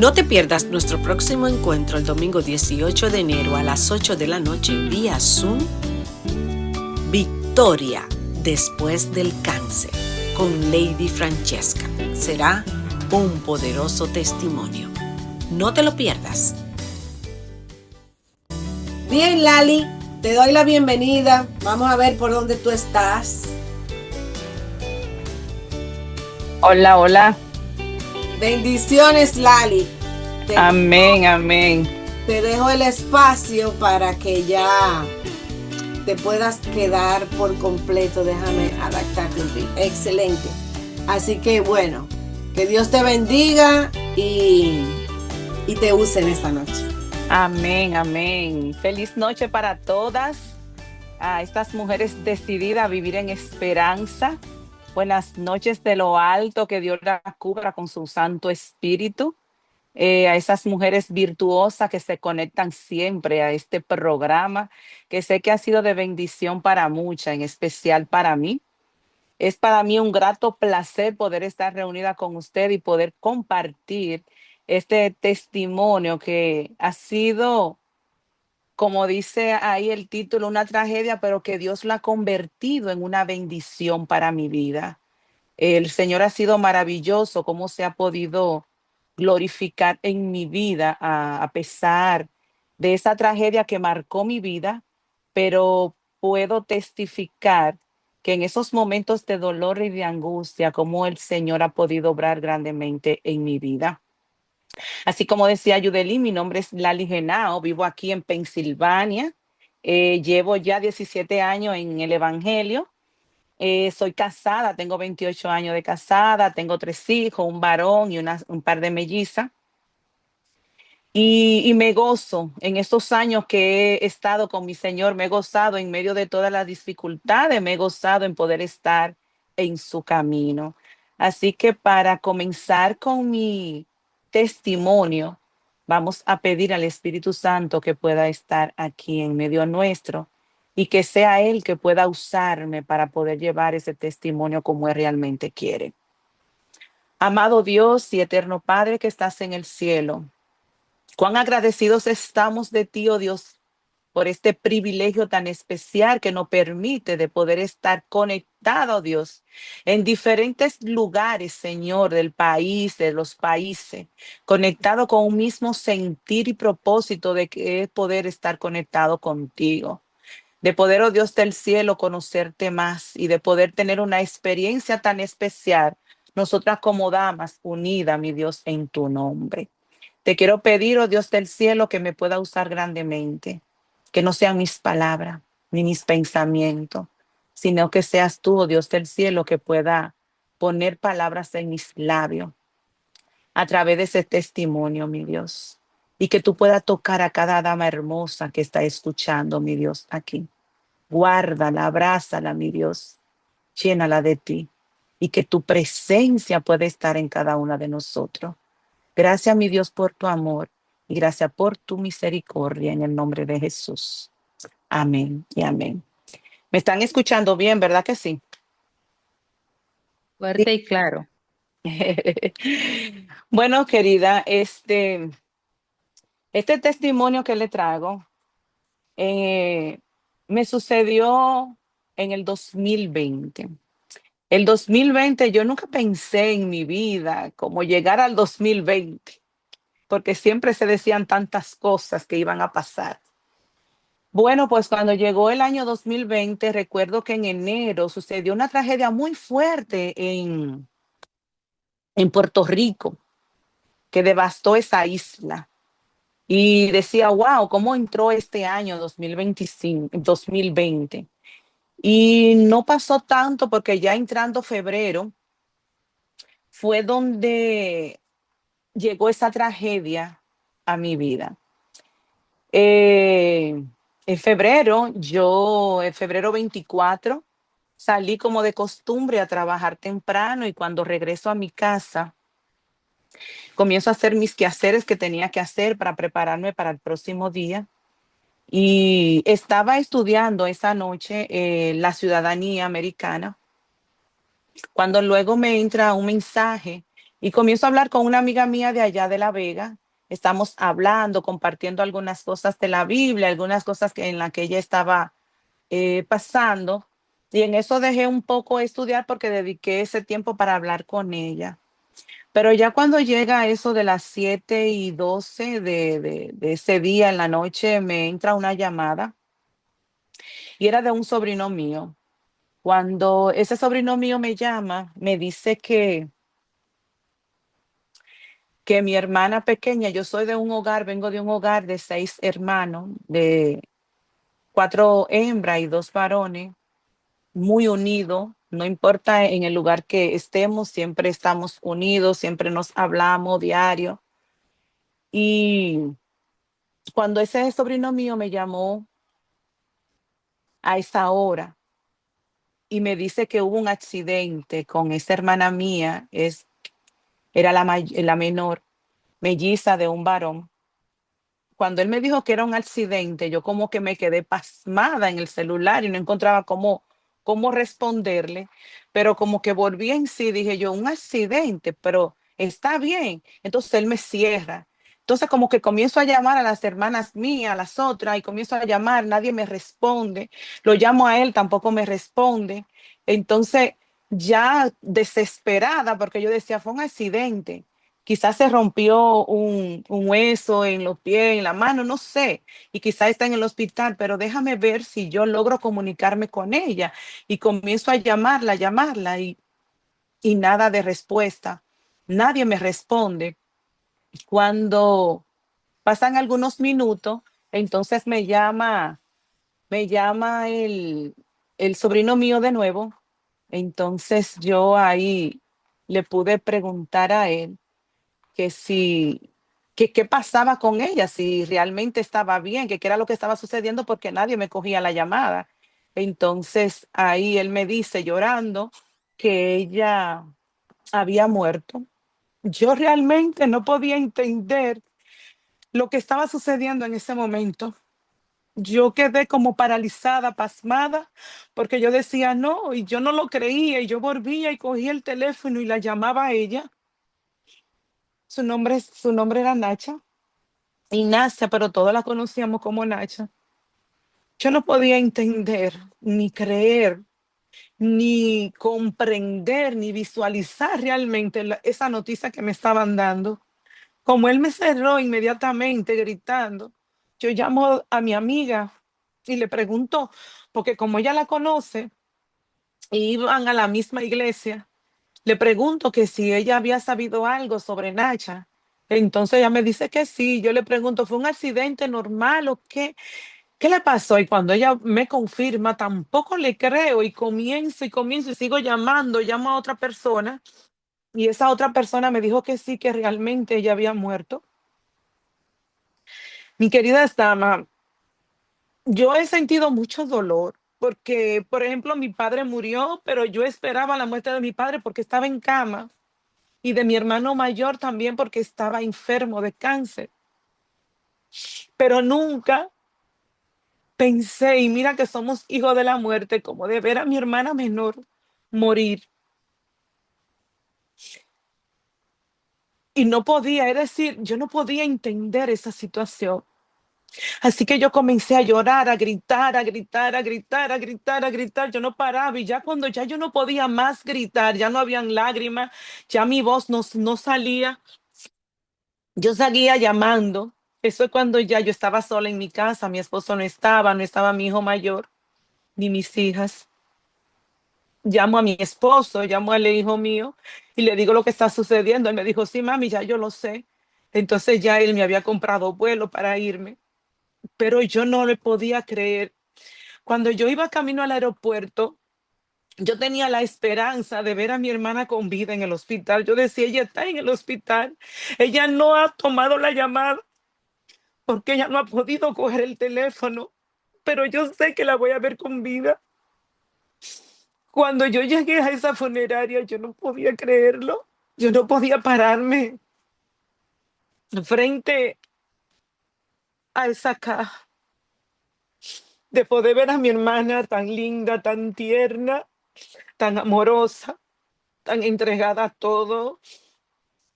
No te pierdas nuestro próximo encuentro el domingo 18 de enero a las 8 de la noche vía Zoom. Victoria después del cáncer con Lady Francesca. Será un poderoso testimonio. No te lo pierdas. Bien, Lali, te doy la bienvenida. Vamos a ver por dónde tú estás. Hola, hola. Bendiciones, Lali. Amén, amén. Te dejo el espacio para que ya te puedas quedar por completo. Déjame adaptarte un poco. Excelente. Así que bueno, que Dios te bendiga y te use en esta noche. Amén, amén. Feliz noche para todas. A estas mujeres decididas a vivir en esperanza. Buenas noches de lo alto, que Dios la cubra con su Santo Espíritu. A esas mujeres virtuosas que se conectan siempre a este programa, que sé que ha sido de bendición para muchas, en especial para mí. Es para mí un grato placer poder estar reunida con usted y poder compartir este testimonio que ha sido, como dice ahí el título, una tragedia, pero que Dios la ha convertido en una bendición para mi vida. El Señor ha sido maravilloso, cómo se ha podido glorificar en mi vida a pesar de esa tragedia que marcó mi vida, pero puedo testificar que en esos momentos de dolor y de angustia, cómo el Señor ha podido obrar grandemente en mi vida. Así como decía Yudeli, mi nombre es Lali Genao, vivo aquí en Pensilvania, llevo ya 17 años en el Evangelio. Soy casada, tengo 28 años de casada, tengo 3 hijos, un varón y un par de mellizas. Y me gozo en estos años que he estado con mi Señor, me he gozado en medio de todas las dificultades, me he gozado en poder estar en su camino. Así que para comenzar con mi testimonio, vamos a pedir al Espíritu Santo que pueda estar aquí en medio nuestro y que sea Él que pueda usarme para poder llevar ese testimonio como Él realmente quiere. Amado Dios y eterno Padre que estás en el cielo, cuán agradecidos estamos de ti, oh Dios, por este privilegio tan especial que nos permite de poder estar conectado, Dios, en diferentes lugares, Señor, del país, de los países, conectado con un mismo sentir y propósito de que es poder estar conectado contigo. De poder, oh Dios del cielo, conocerte más y de poder tener una experiencia tan especial, nosotras como damas unidas, mi Dios, en tu nombre. Te quiero pedir, oh Dios del cielo, que me pueda usar grandemente, que no sean mis palabras ni mis pensamientos, sino que seas tú, oh Dios del cielo, que pueda poner palabras en mis labios a través de ese testimonio, mi Dios, y que tú puedas tocar a cada dama hermosa que está escuchando, mi Dios, aquí. Guárdala, abrázala, mi Dios, llénala de ti y que tu presencia pueda estar en cada una de nosotros. Gracias, mi Dios, por tu amor y gracias por tu misericordia en el nombre de Jesús. Amén y amén. ¿Me están escuchando bien, verdad que sí? Sí. Fuerte y claro. Bueno, querida, este testimonio que le traigo eh, me sucedió en el 2020. El 2020, yo nunca pensé en mi vida como llegar al 2020, porque siempre se decían tantas cosas que iban a pasar. Bueno, pues cuando llegó el año 2020, recuerdo que en enero sucedió una tragedia muy fuerte en Puerto Rico que devastó esa isla. Y decía, wow, ¿cómo entró este año 2025, 2020? Y no pasó tanto porque ya entrando febrero fue donde llegó esa tragedia a mi vida. Eh, en febrero 24, salí como de costumbre a trabajar temprano y cuando regreso a mi casa, comienzo a hacer mis quehaceres que tenía que hacer para prepararme para el próximo día. Y estaba estudiando esa noche la ciudadanía americana, cuando luego me entra un mensaje Y comienzo a hablar con una amiga mía de allá de La Vega. Estamos hablando, compartiendo algunas cosas de la Biblia, algunas cosas en las que ella estaba pasando. Y en eso dejé un poco de estudiar porque dediqué ese tiempo para hablar con ella. Pero ya cuando llega eso de las 7:12 de ese día en la noche, me entra una llamada y era de un sobrino mío. Cuando ese sobrino mío me llama, me dice que mi hermana pequeña, yo soy de un hogar, vengo de un hogar de 6 hermanos, de 4 hembras y 2 varones, muy unido, no importa en el lugar que estemos, siempre estamos unidos, siempre nos hablamos diario. Y cuando ese sobrino mío me llamó a esa hora y me dice que hubo un accidente con esa hermana mía, era la menor, melliza de un varón. Cuando él me dijo que era un accidente, yo como que me quedé pasmada en el celular y no encontraba cómo responderle, pero como que volví en sí, dije yo, un accidente, pero está bien. Entonces él me cierra. Entonces como que comienzo a llamar a las hermanas mías, a las otras, y comienzo a llamar, nadie me responde. Lo llamo a él, tampoco me responde. Entonces ya desesperada, porque yo decía, fue un accidente, quizás se rompió un hueso en los pies, en la mano, no sé, y quizás está en el hospital, pero déjame ver si yo logro comunicarme con ella. Y comienzo a llamarla y nada de respuesta. Nadie me responde. Cuando pasan algunos minutos, entonces me llama el sobrino mío de nuevo. Entonces yo ahí le pude preguntar a él que si, que qué pasaba con ella, si realmente estaba bien, que qué era lo que estaba sucediendo porque nadie me cogía la llamada. Entonces ahí él me dice llorando que ella había muerto. Yo realmente no podía entender lo que estaba sucediendo en ese momento. Yo quedé como paralizada, pasmada, porque yo decía no, y yo no lo creía, y yo volvía y cogía el teléfono y la llamaba a ella. Su nombre era Nacha. Ignacia, pero todos la conocíamos como Nacha. Yo no podía entender, ni creer, ni comprender, ni visualizar realmente esa noticia que me estaban dando. Como él me cerró inmediatamente gritando, yo llamo a mi amiga y le pregunto, porque como ella la conoce, y iban a la misma iglesia, le pregunto que si ella había sabido algo sobre Nacha. Entonces ella me dice que sí. Yo le pregunto, ¿fue un accidente normal o qué? ¿Qué le pasó? Y cuando ella me confirma, tampoco le creo y comienzo y sigo llamando, llamo a otra persona y esa otra persona me dijo que sí, que realmente ella había muerto. Mi querida Stama, yo he sentido mucho dolor porque, por ejemplo, mi padre murió, pero yo esperaba la muerte de mi padre porque estaba en cama y de mi hermano mayor también porque estaba enfermo de cáncer. Pero nunca pensé, y mira que somos hijos de la muerte, como de ver a mi hermana menor morir. Y no podía, es decir, yo no podía entender esa situación. Así que yo comencé a llorar, a gritar, a gritar, a gritar, a gritar, a gritar. Yo no paraba y ya cuando ya yo no podía más gritar, ya no habían lágrimas, ya mi voz no salía. Yo seguía llamando. Eso es cuando ya yo estaba sola en mi casa, mi esposo no estaba mi hijo mayor, ni mis hijas. Llamo a mi esposo, llamo al hijo mío y le digo lo que está sucediendo. Él me dijo, sí, mami, ya yo lo sé. Entonces ya él me había comprado vuelo para irme, pero yo no le podía creer. Cuando yo iba camino al aeropuerto, yo tenía la esperanza de ver a mi hermana con vida en el hospital. Yo decía, ella está en el hospital, ella no ha tomado la llamada porque ella no ha podido coger el teléfono, pero yo sé que la voy a ver con vida. Cuando yo llegué a esa funeraria, yo no podía creerlo. Yo no podía pararme frente a esa caja, de poder ver a mi hermana tan linda, tan tierna, tan amorosa, tan entregada a todo.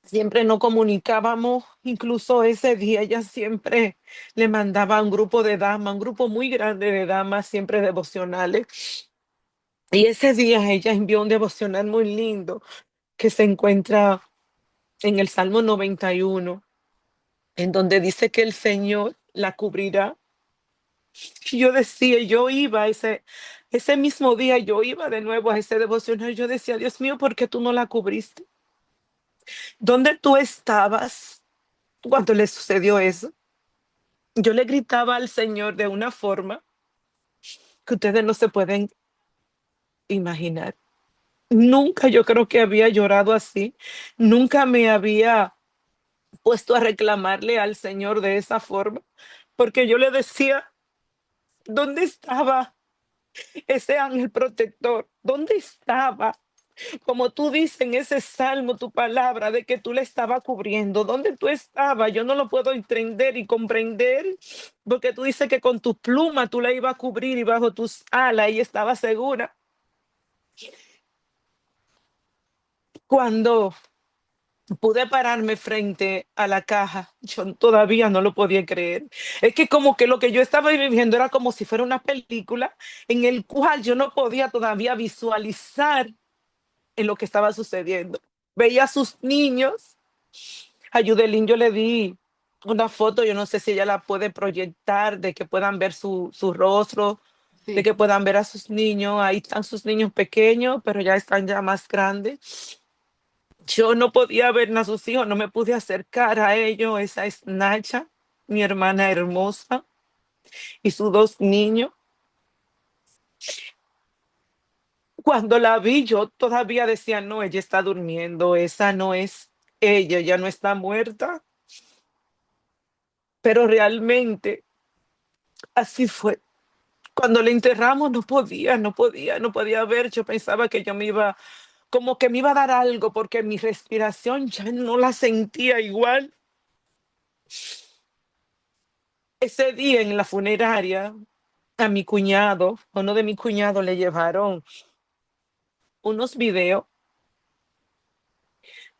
siempre nos comunicábamos, incluso ese día ella siempre le mandaba a un grupo de damas, un grupo muy grande de damas, siempre devocionales. Y ese día ella envió un devocional muy lindo que se encuentra en el Salmo 91, en donde dice que el Señor la cubrirá. Y yo decía, yo iba ese mismo día, yo iba de nuevo a ese devocional. Yo decía, Dios mío, ¿por qué tú no la cubriste? ¿Dónde tú estabas cuando le sucedió eso? Yo le gritaba al Señor de una forma que ustedes no se pueden imaginar. Nunca yo creo que había llorado así. Nunca me había puesto a reclamarle al Señor de esa forma, porque yo le decía, ¿dónde estaba ese ángel protector? ¿Dónde estaba? Como tú dices en ese salmo, tu palabra de que tú le estabas cubriendo, ¿dónde tú estabas? Yo no lo puedo entender y comprender, porque tú dices que con tus plumas tú la ibas a cubrir y bajo tus alas y estaba segura. Cuando pude pararme frente a la caja, yo todavía no lo podía creer. Es que como que lo que yo estaba viviendo era como si fuera una película en el cual yo no podía todavía visualizar en lo que estaba sucediendo. Veía a sus niños. A Yudelín yo le di una foto, yo no sé si ella la puede proyectar, de que puedan ver su rostro, de Sí. que puedan ver a sus niños. Ahí están sus niños pequeños, pero ya están ya más grandes. Yo no podía ver a sus hijos, no me pude acercar a ellos. Esa es Nacha, mi hermana hermosa, y sus dos niños. Cuando la vi, yo todavía decía, no, ella está durmiendo, esa no es ella, ya no está muerta, pero realmente así fue. Cuando le enterramos no podía ver. Yo pensaba que yo me iba, como que me iba a dar algo, porque mi respiración ya no la sentía igual. Ese día en la funeraria, a mi cuñado, a uno de mis cuñados le llevaron unos videos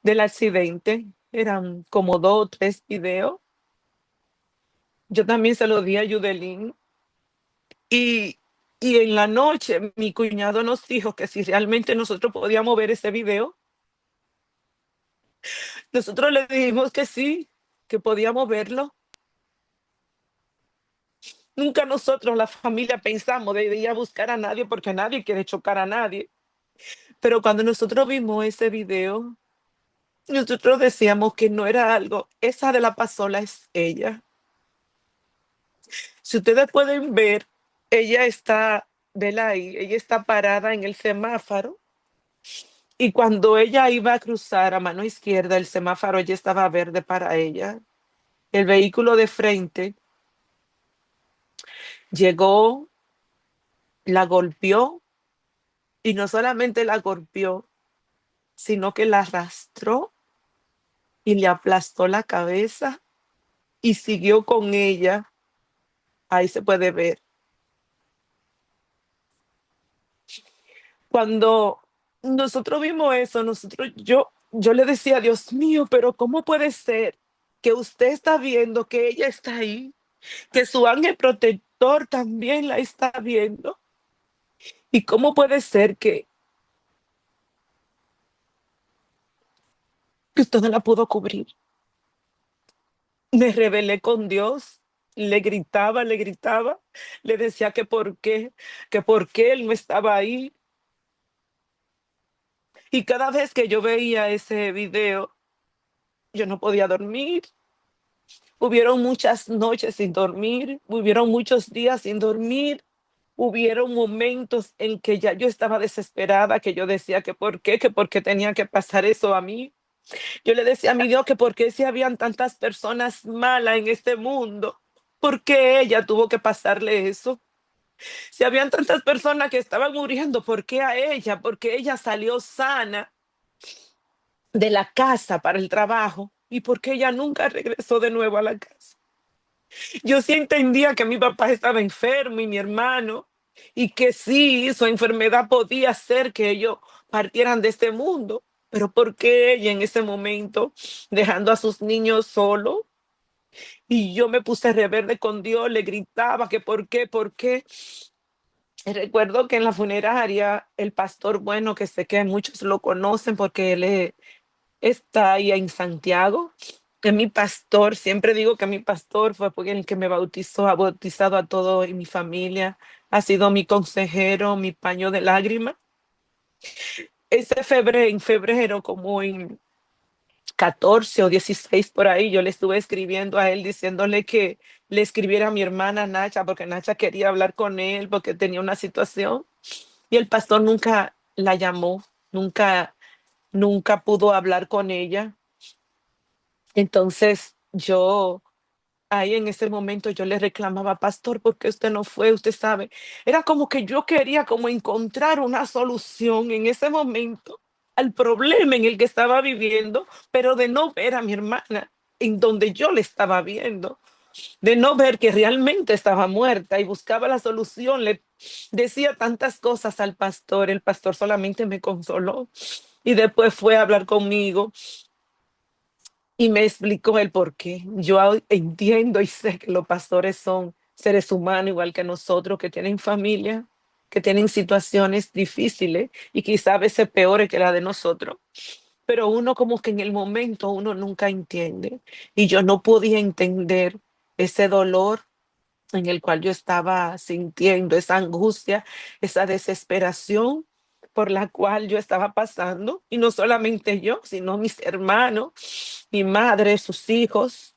del accidente. Eran como dos o tres videos. Yo también se lo di a Yudelín. Y, y en la noche mi cuñado nos dijo que si realmente nosotros podíamos ver ese video. Nosotros le dijimos que sí, que podíamos verlo. Nunca nosotros, la familia, pensamos de ir a buscar a nadie porque nadie quiere chocar a nadie. Pero cuando nosotros vimos ese video, nosotros decíamos que no era algo. Esa de la pasola es ella. Si ustedes pueden ver, ella está, vela ahí, ella está parada en el semáforo. Y cuando ella iba a cruzar a mano izquierda, el semáforo ya estaba verde para ella. El vehículo de frente llegó, la golpeó. Y no solamente la golpeó, sino que la arrastró y le aplastó la cabeza y siguió con ella. Ahí se puede ver. Cuando nosotros vimos eso, yo le decía, Dios mío, pero ¿cómo puede ser que usted está viendo que ella está ahí, que su ángel protector también la está viendo? ¿Y cómo puede ser que usted no la pudo cubrir? Me rebelé con Dios, le gritaba, le decía que por qué él no estaba ahí. Y cada vez que yo veía ese video, yo no podía dormir. Hubieron muchas noches sin dormir, hubieron muchos días sin dormir. Hubieron momentos en que ya yo estaba desesperada, que yo decía que por qué tenía que pasar eso a mí. Yo le decía a mi Dios que por qué si habían tantas personas malas en este mundo, ¿por qué ella tuvo que pasarle eso? Si habían tantas personas que estaban muriendo, ¿por qué a ella? Porque ella salió sana de la casa para el trabajo y porque ella nunca regresó de nuevo a la casa. Yo sí entendía que mi papá estaba enfermo y mi hermano, y que sí, su enfermedad podía hacer que ellos partieran de este mundo. pero ¿por qué ella en ese momento dejando a sus niños solos? Y yo me puse rebelde con Dios, le gritaba que por qué, por qué. Y recuerdo que en la funeraria, el pastor, bueno, que sé que muchos lo conocen porque está ahí en Santiago, que mi pastor, siempre digo que mi pastor fue porque el que me bautizó, ha bautizado a todo en mi familia, ha sido mi consejero, mi paño de lágrimas. En febrero, como en 14 o 16 por ahí, yo le estuve escribiendo a él diciéndole que le escribiera a mi hermana Nacha, porque Nacha quería hablar con él, porque tenía una situación, y el pastor nunca la llamó, nunca pudo hablar con ella. Entonces yo ahí en ese momento yo le reclamaba, pastor, ¿por qué usted no fue? Usted sabe, era como que yo quería como encontrar una solución en ese momento al problema en el que estaba viviendo, pero de no ver a mi hermana en donde yo le estaba viendo, de no ver que realmente estaba muerta y buscaba la solución. Le decía tantas cosas al pastor, el pastor solamente me consoló y después fue a hablar conmigo y me explicó el por qué. Yo entiendo y sé que los pastores son seres humanos igual que nosotros, que tienen familia, que tienen situaciones difíciles y quizá a veces peores que la de nosotros. Pero uno como que en el momento uno nunca entiende. Y yo no podía entender ese dolor en el cual yo estaba sintiendo, esa angustia, esa desesperación por la cual yo estaba pasando. Y no solamente yo, sino mis hermanos, mi madre, sus hijos.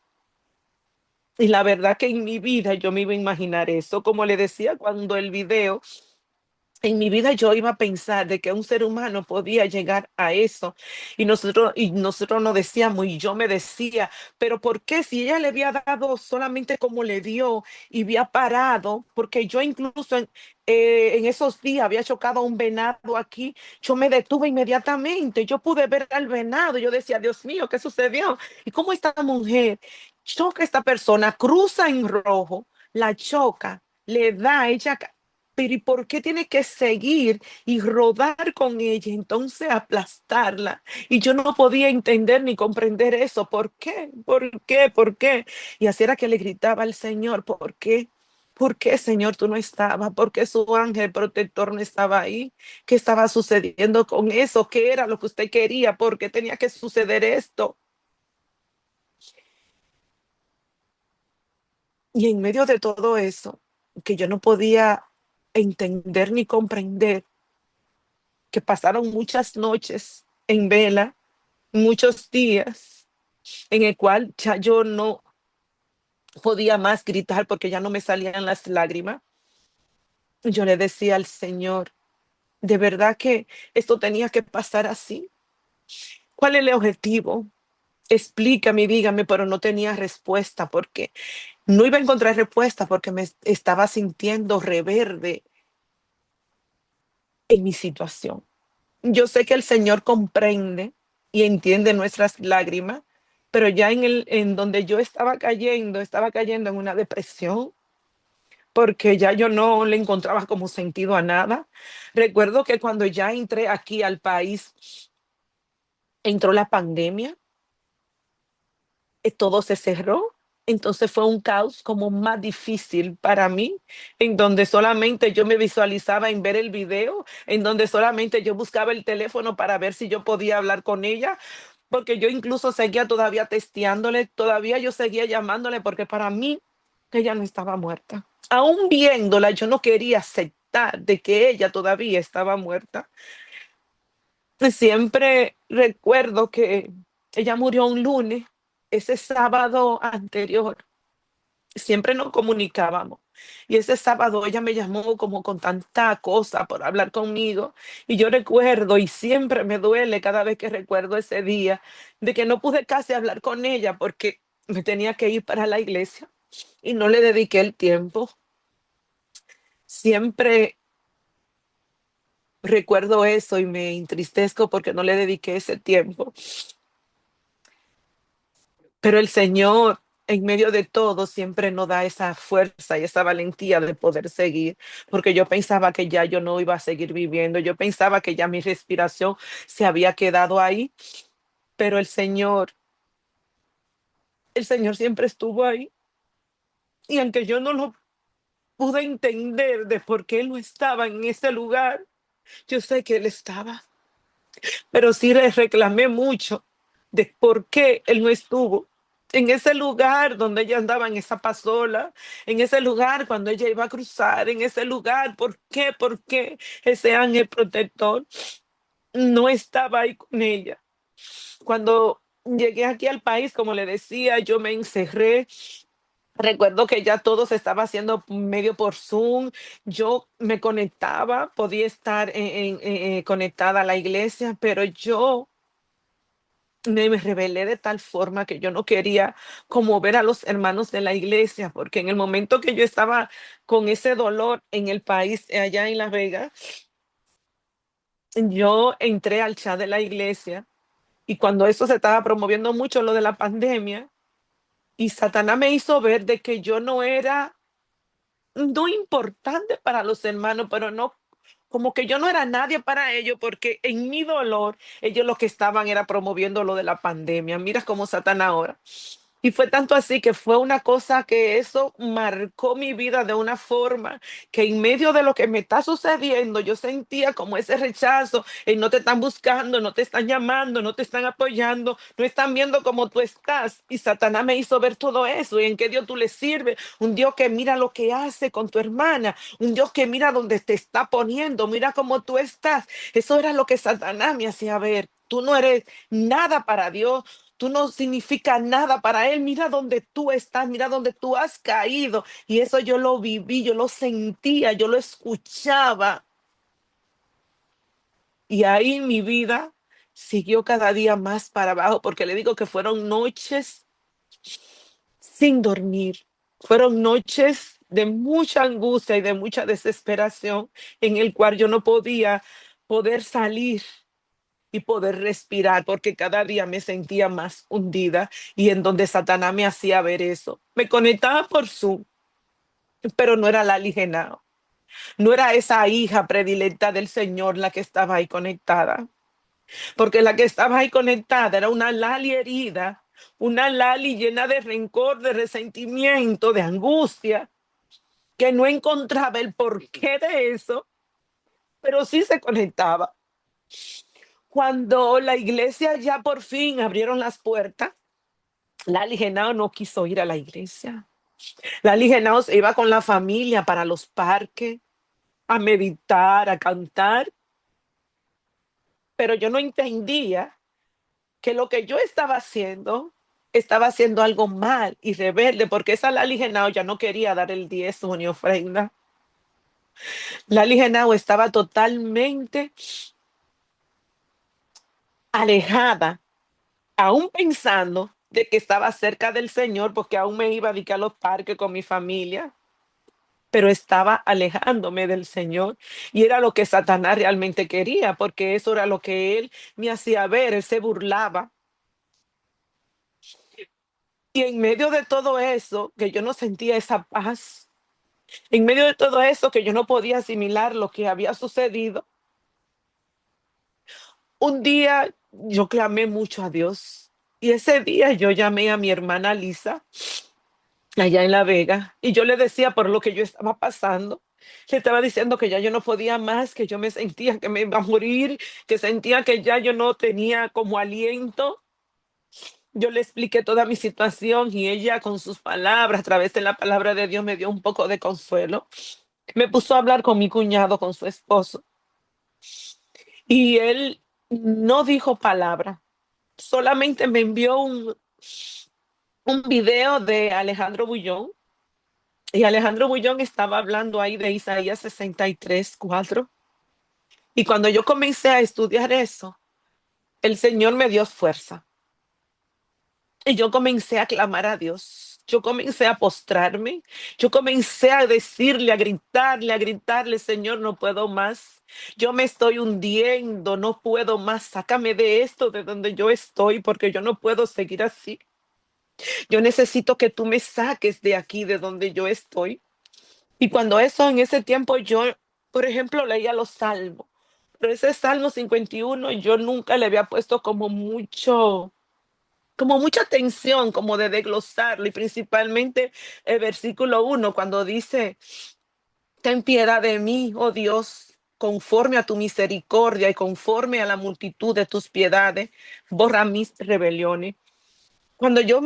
Y la verdad que en mi vida yo me iba a imaginar eso, como le decía cuando el video, en mi vida yo iba a pensar de que un ser humano podía llegar a eso. Y nosotros nos decíamos, y yo me decía, pero ¿por qué si ella le había dado solamente como le dio y había parado? Porque yo incluso en esos días había chocado a un venado aquí, yo me detuve inmediatamente, yo pude ver al venado, yo decía, Dios mío, ¿qué sucedió? ¿Y cómo esta mujer choca a esta persona, cruza en rojo, la choca, le da, ella, pero ¿y por qué tiene que seguir y rodar con ella, entonces aplastarla? Y yo no podía entender ni comprender eso. ¿Por qué? ¿Por qué? ¿Por qué? Y así era que le gritaba al Señor, ¿por qué? ¿Por qué, Señor, tú no estabas? ¿Por qué su ángel protector no estaba ahí? ¿Qué estaba sucediendo con eso? ¿Qué era lo que usted quería? ¿Por qué tenía que suceder esto? Y en medio de todo eso, que yo no podía entender ni comprender, que pasaron muchas noches en vela, muchos días en el cual ya yo no podía más gritar porque ya no me salían las lágrimas. Yo le decía al Señor, de verdad que esto tenía que pasar así. ¿Cuál es el objetivo? Explícame, dígame, pero no tenía respuesta porque no iba a encontrar respuesta porque me estaba sintiendo reverde en mi situación. Yo sé que el Señor comprende y entiende nuestras lágrimas, pero ya en donde yo estaba cayendo en una depresión porque ya yo no le encontraba como sentido a nada. Recuerdo que cuando ya entré aquí al país, entró la pandemia, todo se cerró. Entonces fue un caos como más difícil para mí, en donde solamente yo me visualizaba en ver el video, en donde solamente yo buscaba el teléfono para ver si yo podía hablar con ella, porque yo incluso seguía todavía testeándole, todavía yo seguía llamándole, porque para mí ella no estaba muerta. Aún viéndola, yo no quería aceptar de que ella todavía estaba muerta. Siempre recuerdo que ella murió un lunes, ese sábado anterior, siempre nos comunicábamos. Y ese sábado ella me llamó como con tanta cosa por hablar conmigo. Y yo recuerdo, y siempre me duele cada vez que recuerdo ese día, de que no pude casi hablar con ella porque me tenía que ir para la iglesia y no le dediqué el tiempo. Siempre recuerdo eso y me entristezco porque no le dediqué ese tiempo. Pero el Señor en medio de todo siempre nos da esa fuerza y esa valentía de poder seguir, porque yo pensaba que ya yo no iba a seguir viviendo, yo pensaba que ya mi respiración se había quedado ahí, pero el Señor siempre estuvo ahí. Y aunque yo no lo pude entender de por qué Él no estaba en ese lugar, yo sé que Él estaba, pero sí le reclamé mucho de por qué Él no estuvo en ese lugar donde ella andaba en esa pasola, en ese lugar cuando ella iba a cruzar, en ese lugar, por qué ese ángel protector no estaba ahí con ella? Cuando llegué aquí al país, como le decía, yo me encerré. Recuerdo que ya todo se estaba haciendo medio por Zoom. Yo me conectaba, podía estar conectada a la iglesia, pero yo me rebelé de tal forma que yo no quería como ver a los hermanos de la iglesia, porque en el momento que yo estaba con ese dolor en el país, allá en Las Vegas, yo entré al chat de la iglesia y cuando eso se estaba promoviendo mucho, lo de la pandemia, y Satanás me hizo ver de que yo no era no importante para los hermanos, pero no, como que yo no era nadie para ellos, porque en mi dolor, ellos lo que estaban era promoviendo lo de la pandemia. Mira cómo Satanás ahora. Y fue tanto así que fue una cosa que eso marcó mi vida de una forma que en medio de lo que me está sucediendo, yo sentía como ese rechazo, no te están buscando, no te están llamando, no te están apoyando, no están viendo cómo tú estás. Y Satanás me hizo ver todo eso y en qué Dios tú le sirves. Un Dios que mira lo que hace con tu hermana, un Dios que mira dónde te está poniendo, mira cómo tú estás. Eso era lo que Satanás me hacía ver. Tú no eres nada para Dios. Tú no significas nada para Él. Mira dónde tú estás, mira dónde tú has caído. Y eso yo lo viví, yo lo sentía, yo lo escuchaba. Y ahí mi vida siguió cada día más para abajo, porque le digo que fueron noches sin dormir. Fueron noches de mucha angustia y de mucha desesperación en el cual yo no podía poder salir y poder respirar, porque cada día me sentía más hundida y en donde Satanás me hacía ver eso. Me conectaba por Zoom, pero no era Lali Genao, no era esa hija predilecta del Señor la que estaba ahí conectada, porque la que estaba ahí conectada era una Lali herida, una Lali llena de rencor, de resentimiento, de angustia, que no encontraba el porqué de eso, pero sí se conectaba. Cuando la iglesia ya por fin abrieron las puertas, Lali Genao no quiso ir a la iglesia. Lali Genao se iba con la familia para los parques, a meditar, a cantar, pero yo no entendía que lo que yo estaba haciendo algo mal y rebelde, porque esa Lali Genao ya no quería dar el diezmo ni ofrenda. Lali Genao estaba totalmente alejada, aún pensando de que estaba cerca del Señor, porque aún me iba a dedicar a los parques con mi familia, pero estaba alejándome del Señor. Y era lo que Satanás realmente quería, porque eso era lo que él me hacía ver, él se burlaba. Y en medio de todo eso, que yo no sentía esa paz, en medio de todo eso, que yo no podía asimilar lo que había sucedido, un día yo clamé mucho a Dios. Y ese día yo llamé a mi hermana Lisa allá en La Vega, y yo le decía por lo que yo estaba pasando. Le estaba diciendo que ya yo no podía más, que yo me sentía que me iba a morir, que sentía que ya yo no tenía como aliento. Yo le expliqué toda mi situación y ella con sus palabras, a través de la palabra de Dios, me dio un poco de consuelo. Me puso a hablar con mi cuñado, con su esposo, y él no dijo palabra, solamente me envió un video de Alejandro Bullón. Y Alejandro Bullón estaba hablando ahí de Isaías 63:4. Y cuando yo comencé a estudiar eso, el Señor me dio fuerza. Y yo comencé a clamar a Dios. Yo comencé a postrarme. Yo comencé a decirle, a gritarle, Señor, no puedo más. Yo me estoy hundiendo, no puedo más. Sácame de esto, de donde yo estoy, porque yo no puedo seguir así. Yo necesito que tú me saques de aquí, de donde yo estoy. Y cuando eso, en ese tiempo, yo, por ejemplo, leía los salmos. Pero ese Salmo 51 yo nunca le había puesto como mucha atención, como de desglosarlo. Y principalmente el versículo 1, cuando dice, ten piedad de mí, oh Dios, conforme a tu misericordia y conforme a la multitud de tus piedades, borra mis rebeliones. Cuando yo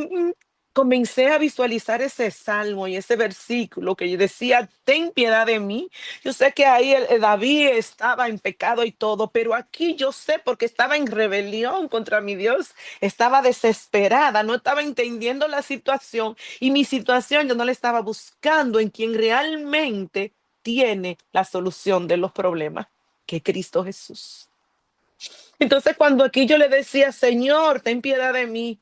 comencé a visualizar ese salmo y ese versículo que yo decía, ten piedad de mí, yo sé que ahí David estaba en pecado y todo, pero aquí yo sé porque estaba en rebelión contra mi Dios, estaba desesperada, no estaba entendiendo la situación y mi situación yo no la estaba buscando en quien realmente tiene la solución de los problemas, que es Cristo Jesús. Entonces cuando aquí yo le decía, Señor, ten piedad de mí,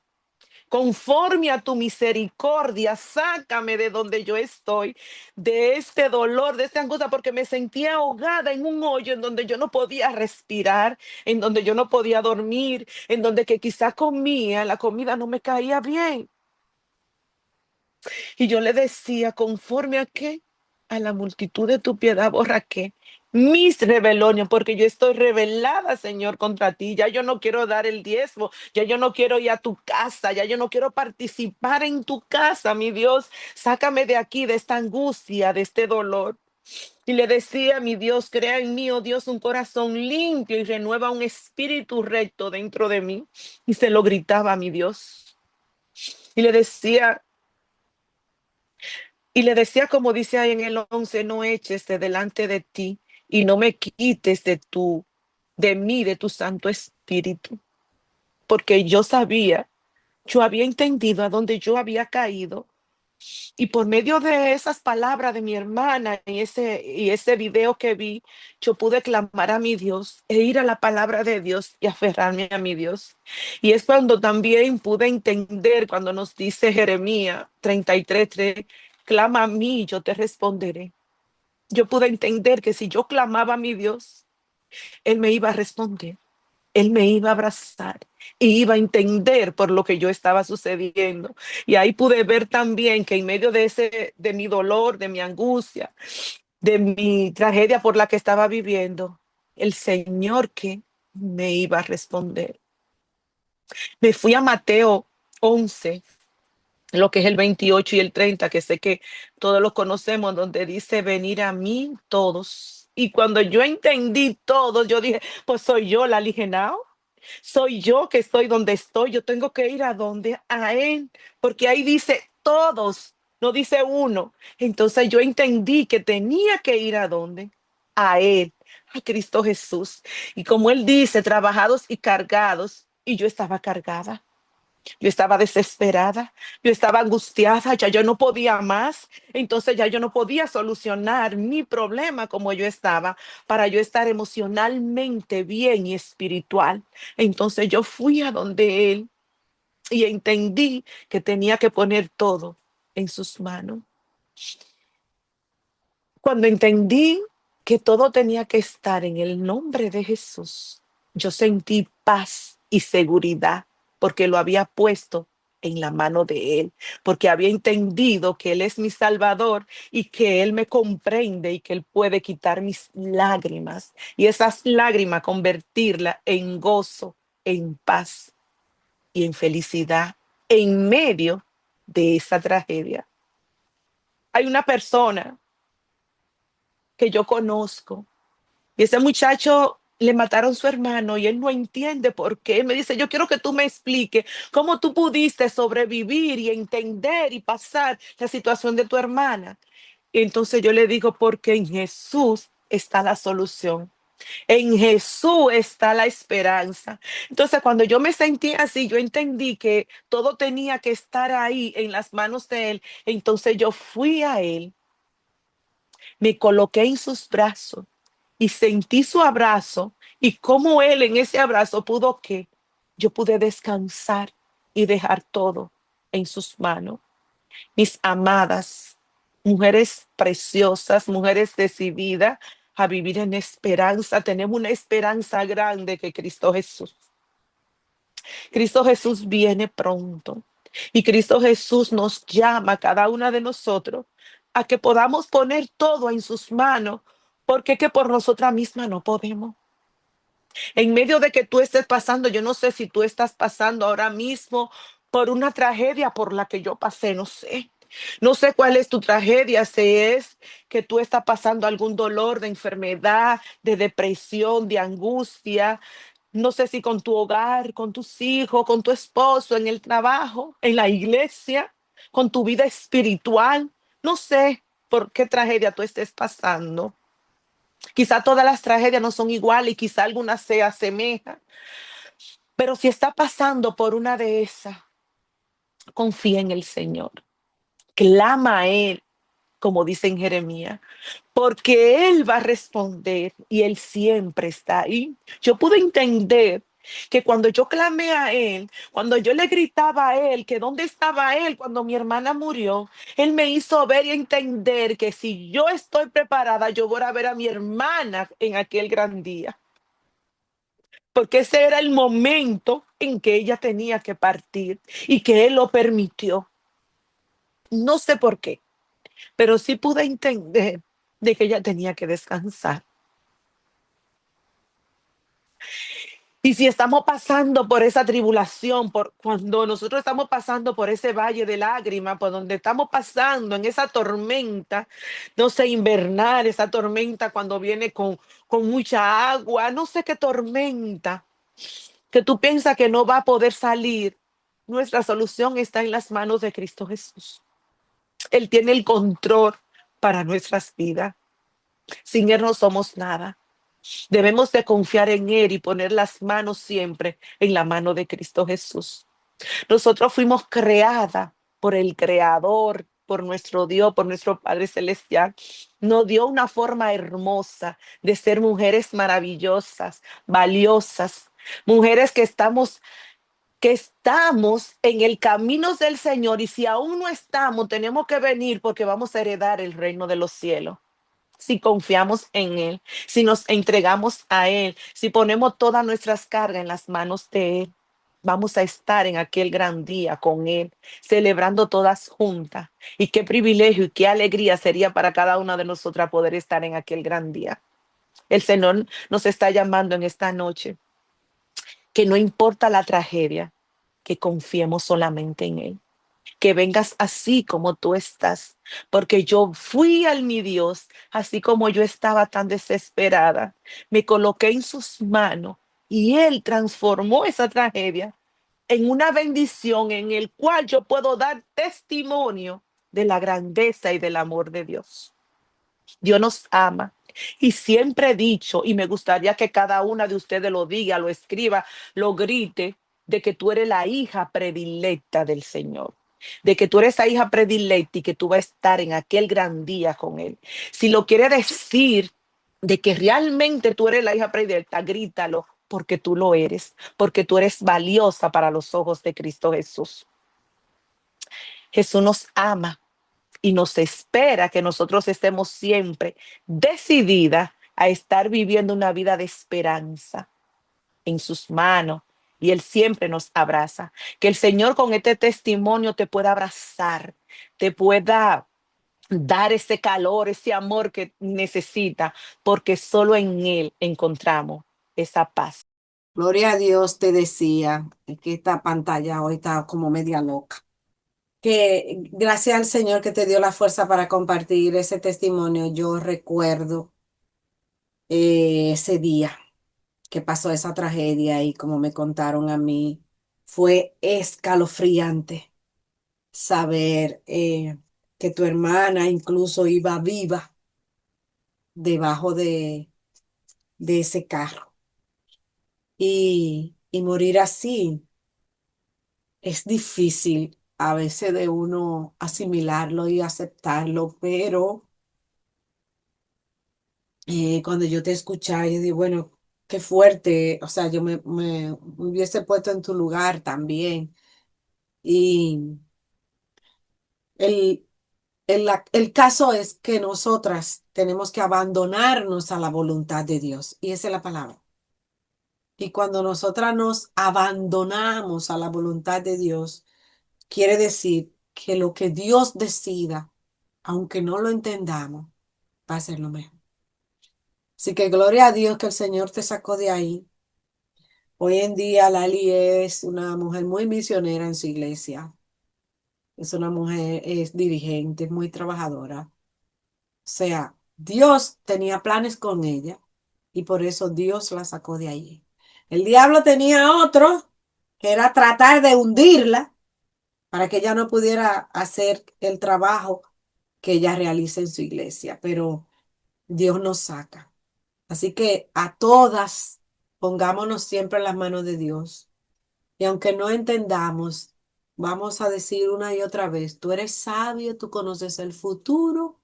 conforme a tu misericordia, sácame de donde yo estoy, de este dolor, de esta angustia, porque me sentía ahogada en un hoyo en donde yo no podía respirar, en donde yo no podía dormir, en donde que quizá comía, la comida no me caía bien. Y yo le decía, conforme a qué, a la multitud de tu piedad, borra qué, mis rebeliones, porque yo estoy rebelada, Señor, contra ti. Ya yo no quiero dar el diezmo, ya yo no quiero ir a tu casa, ya yo no quiero participar en tu casa, mi Dios. Sácame de aquí, de esta angustia, de este dolor. Y le decía, mi Dios, crea en mí, oh Dios, un corazón limpio y renueva un espíritu recto dentro de mí. Y se lo gritaba a mi Dios. Y le decía, como dice ahí en el 11, no eches de delante de ti y no me quites de mí, de tu Santo Espíritu, porque yo sabía, yo había entendido a dónde yo había caído y por medio de esas palabras de mi hermana y ese video que vi, yo pude clamar a mi Dios e ir a la palabra de Dios y aferrarme a mi Dios. Y es cuando también pude entender cuando nos dice Jeremías 33:3, clama a mí, yo te responderé. Yo pude entender que si yo clamaba a mi Dios, Él me iba a responder. Él me iba a abrazar y iba a entender por lo que yo estaba sucediendo. Y ahí pude ver también que en medio de mi dolor, de mi angustia, de mi tragedia por la que estaba viviendo, el Señor que me iba a responder. Me fui a Mateo 11, lo que es el 28 y el 30, que sé que todos lo conocemos, donde dice, venir a mí todos. Y cuando yo entendí todo, yo dije, pues soy yo la alienado. Soy yo que estoy donde estoy. Yo tengo que ir a donde, a Él, porque ahí dice todos, no dice uno. Entonces yo entendí que tenía que ir a donde, a Él, a Cristo Jesús. Y como Él dice, trabajados y cargados, y yo estaba cargada. Yo estaba desesperada, yo estaba angustiada, ya yo no podía más, entonces ya yo no podía solucionar mi problema como yo estaba para yo estar emocionalmente bien y espiritual. Entonces yo fui a donde él y entendí que tenía que poner todo en sus manos. Cuando entendí que todo tenía que estar en el nombre de Jesús, yo sentí paz y seguridad porque lo había puesto en la mano de Él, porque había entendido que Él es mi Salvador y que Él me comprende y que Él puede quitar mis lágrimas y esas lágrimas convertirlas en gozo, en paz y en felicidad en medio de esa tragedia. Hay una persona que yo conozco. Y ese muchacho le mataron su hermano y él no entiende por qué. Me dice, yo quiero que tú me expliques cómo tú pudiste sobrevivir y entender y pasar la situación de tu hermana. Y entonces yo le digo, porque en Jesús está la solución. En Jesús está la esperanza. Entonces, cuando yo me sentí así, yo entendí que todo tenía que estar ahí en las manos de Él. Entonces yo fui a Él, me coloqué en sus brazos y sentí su abrazo y cómo él en ese abrazo pudo que yo pude descansar y dejar todo en sus manos. Mis amadas, mujeres preciosas, mujeres decididas a vivir en esperanza, tenemos una esperanza grande que Cristo Jesús. Cristo Jesús viene pronto. Y Cristo Jesús nos llama a cada una de nosotros a que podamos poner todo en sus manos, porque es que por nosotras mismas no podemos. En medio de que tú estés pasando, yo no sé si tú estás pasando ahora mismo por una tragedia por la que yo pasé, no sé. No sé cuál es tu tragedia, si es que tú estás pasando algún dolor de enfermedad, de depresión, de angustia. No sé si con tu hogar, con tus hijos, con tu esposo, en el trabajo, en la iglesia, con tu vida espiritual. No sé por qué tragedia tú estés pasando. Quizá todas las tragedias no son iguales y quizá algunas se asemejan, pero si está pasando por una de esas, confía en el Señor. Clama a Él, como dice en Jeremías, porque Él va a responder y Él siempre está ahí. Yo pude entender que cuando yo clamé a Él, cuando yo le gritaba a Él que dónde estaba Él cuando mi hermana murió, Él me hizo ver y entender que si yo estoy preparada, yo voy a ver a mi hermana en aquel gran día. Porque ese era el momento en que ella tenía que partir y que Él lo permitió. No sé por qué, pero sí pude entender de que ella tenía que descansar. Y si estamos pasando por esa tribulación, por cuando nosotros estamos pasando por ese valle de lágrimas, por donde estamos pasando en esa tormenta, no sé, invernal, esa tormenta cuando viene con mucha agua, no sé qué tormenta, que tú piensas que no va a poder salir, nuestra solución está en las manos de Cristo Jesús. Él tiene el control para nuestras vidas. Sin Él no somos nada. Debemos de confiar en Él y poner las manos siempre en la mano de Cristo Jesús. Nosotros fuimos creadas por el Creador, por nuestro Dios, por nuestro Padre Celestial. Nos dio una forma hermosa de ser mujeres maravillosas, valiosas, mujeres que estamos en el camino del Señor y si aún no estamos, tenemos que venir porque vamos a heredar el reino de los cielos. Si confiamos en Él, si nos entregamos a Él, si ponemos todas nuestras cargas en las manos de Él, vamos a estar en aquel gran día con Él, celebrando todas juntas. Y qué privilegio y qué alegría sería para cada una de nosotras poder estar en aquel gran día. El Señor nos está llamando en esta noche, que no importa la tragedia, que confiemos solamente en Él, que vengas así como tú estás, porque yo fui al mi Dios, así como yo estaba tan desesperada, me coloqué en sus manos y Él transformó esa tragedia en una bendición en el cual yo puedo dar testimonio de la grandeza y del amor de Dios. Dios nos ama. Y siempre he dicho, y me gustaría que cada una de ustedes lo diga, lo escriba, lo grite, de que tú eres la hija predilecta del Señor. De que tú eres la hija predilecta y que tú vas a estar en aquel gran día con Él. Si lo quiere decir de que realmente tú eres la hija predilecta, grítalo, porque tú lo eres, porque tú eres valiosa para los ojos de Cristo Jesús. Jesús nos ama y nos espera que nosotros estemos siempre decididas a estar viviendo una vida de esperanza en sus manos. Y Él siempre nos abraza. Que el Señor con este testimonio te pueda abrazar, te pueda dar ese calor, ese amor que necesita, porque solo en Él encontramos esa paz. Gloria a Dios, te decía que esta pantalla hoy está como media loca. Que gracias al Señor que te dio la fuerza para compartir ese testimonio. Yo recuerdo ese día que pasó esa tragedia y como me contaron a mí, fue escalofriante saber que tu hermana incluso iba viva debajo de ese carro y morir así. Es difícil a veces de uno asimilarlo y aceptarlo, pero cuando yo te escuchaba, yo digo, bueno, qué fuerte, o sea, yo me hubiese puesto en tu lugar también. Y el, el caso es que nosotras tenemos que abandonarnos a la voluntad de Dios, y esa es la palabra. Y cuando nosotras nos abandonamos a la voluntad de Dios, quiere decir que lo que Dios decida, aunque no lo entendamos, va a ser lo mejor. Así que gloria a Dios que el Señor te sacó de ahí. Hoy en día Lali es una mujer muy misionera en su iglesia. Es una mujer, es dirigente, es muy trabajadora. O sea, Dios tenía planes con ella y por eso Dios la sacó de allí. El diablo tenía otro que era tratar de hundirla para que ella no pudiera hacer el trabajo que ella realiza en su iglesia, pero Dios nos saca. Así que a todas pongámonos siempre en las manos de Dios. Y aunque no entendamos, vamos a decir una y otra vez, tú eres sabio, tú conoces el futuro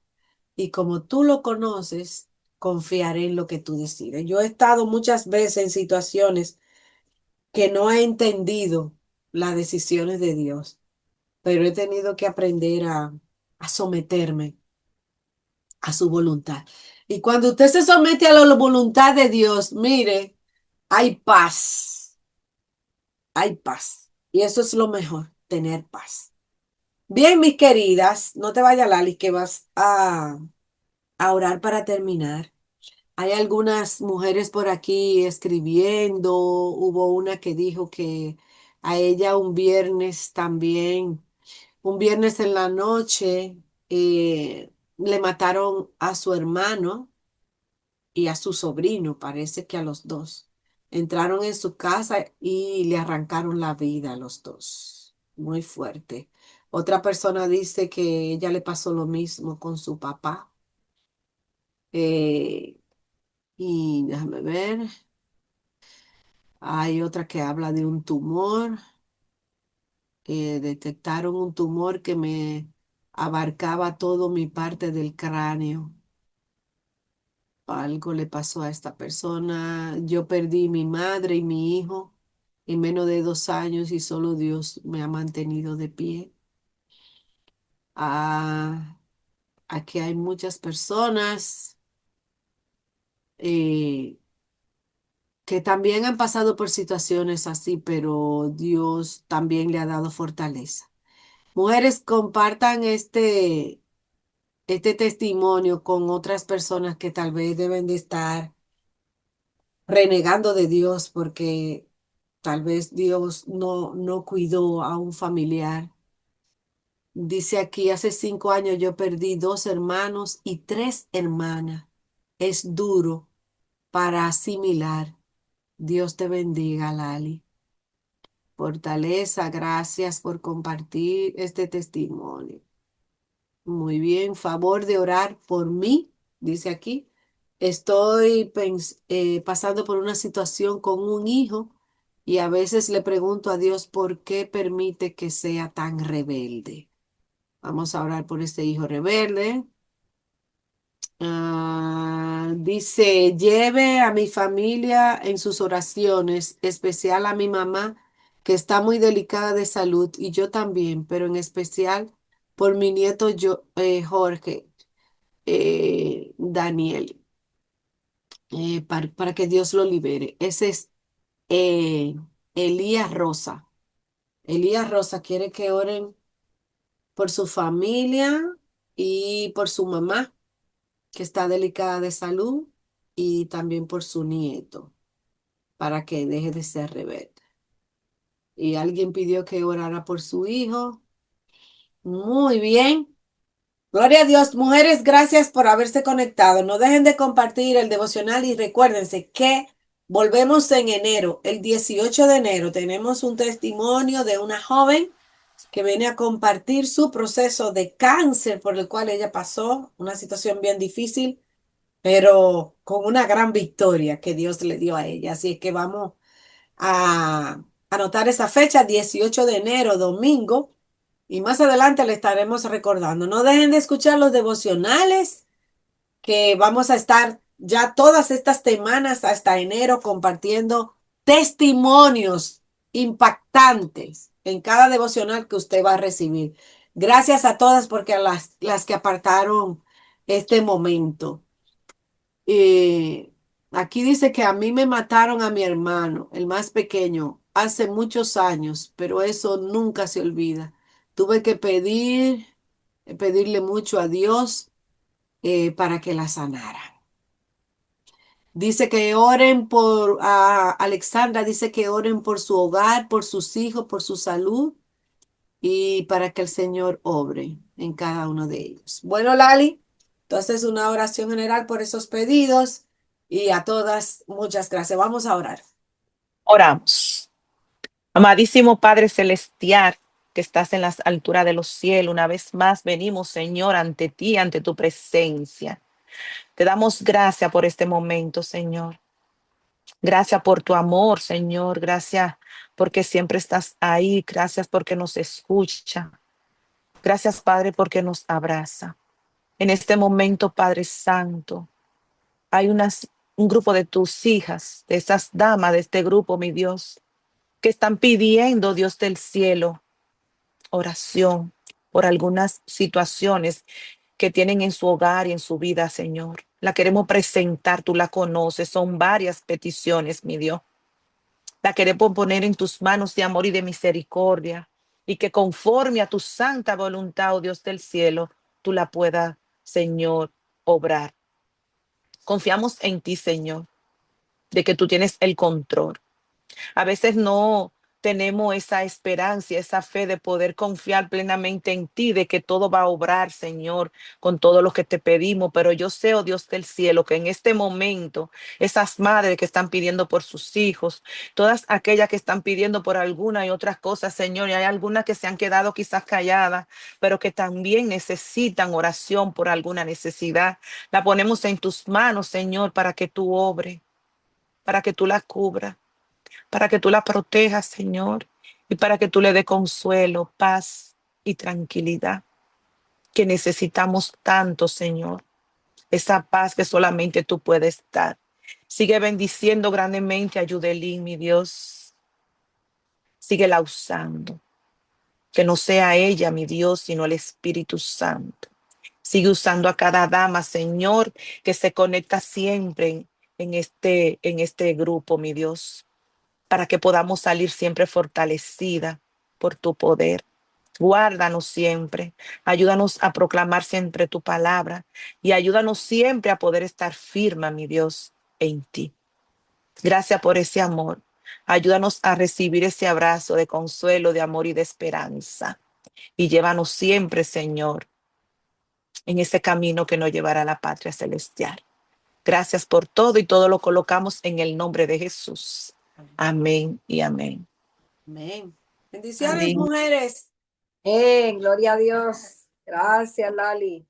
y como tú lo conoces, confiaré en lo que tú decides. Yo he estado muchas veces en situaciones que no he entendido las decisiones de Dios, pero he tenido que aprender a someterme a su voluntad. Y cuando usted se somete a la voluntad de Dios, mire, hay paz, hay paz. Y eso es lo mejor, tener paz. Bien, mis queridas, no te vayas, Lali, que vas a orar para terminar. Hay algunas mujeres por aquí escribiendo. Hubo una que dijo que a ella un viernes también, un viernes en la noche, le mataron a su hermano y a su sobrino, parece que a los dos. Entraron en su casa y le arrancaron la vida a los dos. Muy fuerte. Otra persona dice que ella le pasó lo mismo con su papá. Eh, y déjame ver. Hay otra que habla de un tumor. Detectaron un tumor que me abarcaba todo mi parte del cráneo. Algo le pasó a esta persona. Yo perdí mi madre y mi hijo en menos de 2 años y solo Dios me ha mantenido de pie. Ah, aquí hay muchas personas eh, que también han pasado por situaciones así, pero Dios también le ha dado fortaleza. Mujeres, compartan este testimonio con otras personas que tal vez deben de estar renegando de Dios porque tal vez Dios no cuidó a un familiar. Dice aquí, hace 5 años yo perdí 2 hermanos y 3 hermanas. Es duro para asimilar. Dios te bendiga, Lali. Fortaleza, gracias por compartir este testimonio. Muy bien, favor de orar por mí, dice aquí. Estoy pasando por una situación con un hijo y a veces le pregunto a Dios por qué permite que sea tan rebelde. Vamos a orar por este hijo rebelde. Dice, lleve a mi familia en sus oraciones, especial a mi mamá, que está muy delicada de salud, y yo también, pero en especial por mi nieto Jorge, Daniel, para que Dios lo libere. Ese es eh, Elías Rosa. Elías Rosa quiere que oren por su familia y por su mamá, que está delicada de salud, y también por su nieto, para que deje de ser rebelde. Y alguien pidió que orara por su hijo. Muy bien. Gloria a Dios. Mujeres, gracias por haberse conectado. No dejen de compartir el devocional y recuérdense que volvemos en enero. El 18 de enero tenemos un testimonio de una joven que viene a compartir su proceso de cáncer por el cual ella pasó, una situación bien difícil, pero con una gran victoria que Dios le dio a ella. Así es que vamos a anotar esa fecha, 18 de enero, domingo, y más adelante le estaremos recordando. No dejen de escuchar los devocionales que vamos a estar ya todas estas semanas hasta enero compartiendo testimonios impactantes en cada devocional que usted va a recibir. Gracias a todas porque a las que apartaron este momento. Eh, Aquí dice que a mí me mataron a mi hermano, el más pequeño, hace muchos años, pero eso nunca se olvida. tuve que pedirle mucho a Dios para que la sanara. Dice que oren a Alexandra, dice que oren por su hogar, por sus hijos, por su salud y para que el Señor obre en cada uno de ellos. Bueno, Lali, entonces una oración general por esos pedidos y a todas, muchas gracias. Vamos a orar. Oramos. Amadísimo Padre Celestial, que estás en las alturas de los cielos, una vez más venimos, Señor, ante ti, ante tu presencia. Te damos gracias por este momento, Señor. Gracias por tu amor, Señor. Gracias porque siempre estás ahí. Gracias porque nos escucha. Gracias, Padre, porque nos abraza. En este momento, Padre Santo, hay un grupo de tus hijas, de esas damas de este grupo, mi Dios, que están pidiendo, Dios del cielo, oración por algunas situaciones que tienen en su hogar y en su vida, Señor. La queremos presentar, tú la conoces, son varias peticiones, mi Dios. La queremos poner en tus manos de amor y de misericordia y que conforme a tu santa voluntad, oh Dios del cielo, tú la puedas, Señor, obrar. Confiamos en ti, Señor, de que tú tienes el control. A veces no tenemos esa esperanza, esa fe de poder confiar plenamente en ti, de que todo va a obrar, Señor, con todo lo que te pedimos. Pero yo sé, oh Dios del cielo, que en este momento, esas madres que están pidiendo por sus hijos, todas aquellas que están pidiendo por alguna y otras cosas, Señor, y hay algunas que se han quedado quizás calladas, pero que también necesitan oración por alguna necesidad. La ponemos en tus manos, Señor, para que tú obres, para que tú la cubras, para que tú la protejas, Señor, y para que tú le dé consuelo, paz y tranquilidad que necesitamos tanto, Señor. Esa paz que solamente tú puedes dar. Sigue bendiciendo grandemente a Yudelín, mi Dios. Síguela usando. Que no sea ella, mi Dios, sino el Espíritu Santo. Sigue usando a cada dama, Señor, que se conecta siempre en este grupo, mi Dios, para que podamos salir siempre fortalecida por tu poder. Guárdanos siempre, ayúdanos a proclamar siempre tu palabra y ayúdanos siempre a poder estar firme, mi Dios, en ti. Gracias por ese amor. Ayúdanos a recibir ese abrazo de consuelo, de amor y de esperanza. Y llévanos siempre, Señor, en ese camino que nos llevará a la patria celestial. Gracias por todo y todo lo colocamos en el nombre de Jesús. Amén y amén. Amén. Bendiciones, Amén. mujeres. Gloria a Dios. Gracias, Lali.